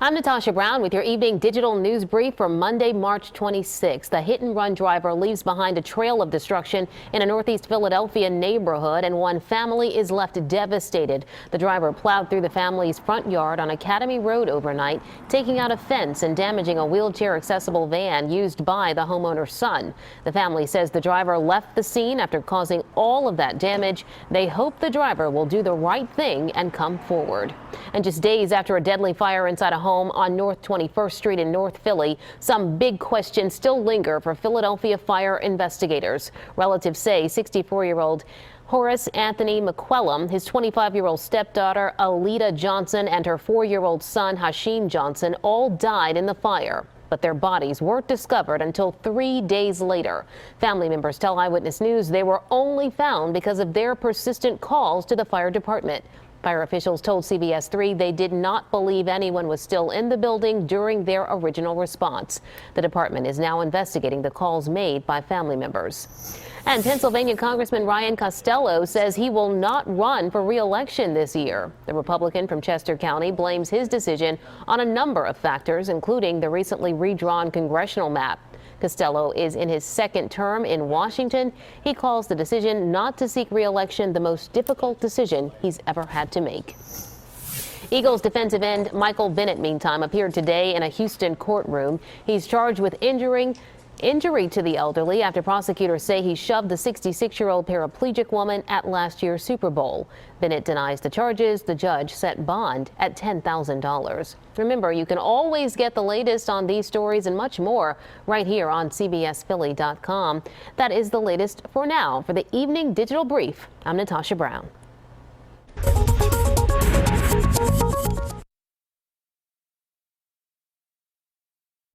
I'm Natasha Brown with your evening digital news brief for Monday, March 26th. A hit-and-run driver leaves behind a trail of destruction in a northeast Philadelphia neighborhood, and one family is left devastated. The driver plowed through the family's front yard on Academy Road overnight, taking out a fence and damaging a wheelchair-accessible van used by the homeowner's son. The family says the driver left the scene after causing all of that damage. They hope the driver will do the right thing and come forward. And just days after a deadly fire inside a home on North 21st Street in North Philly, some big questions still linger for Philadelphia fire investigators. Relatives say 64-year-old Horace Anthony McQuellum, his 25-year-old stepdaughter Alita Johnson, and her 4-year-old son Hashim Johnson all died in the fire. But their bodies weren't discovered until 3 days later. Family members tell Eyewitness News they were only found because of their persistent calls to the fire department. Fire officials told CBS 3 they did not believe anyone was still in the building during their original response. The department is now investigating the calls made by family members. And Pennsylvania Congressman Ryan Costello says he will not run for re-election this year. The Republican from Chester County blames his decision on a number of factors, including the recently redrawn congressional map. Costello is in his second term in Washington. He calls the decision not to seek re-election the most difficult decision he's ever had to make. Eagles defensive end Michael Bennett, meantime, appeared today in a Houston courtroom. He's charged with injury to the elderly after prosecutors say he shoved the 66-year-old paraplegic woman at last year's Super Bowl. Bennett denies the charges. The judge set bond at $10,000. Remember, you can always get the latest on these stories and much more right here on CBSPhilly.com. That is the latest for now. For the Evening Digital Brief, I'm Natasha Brown.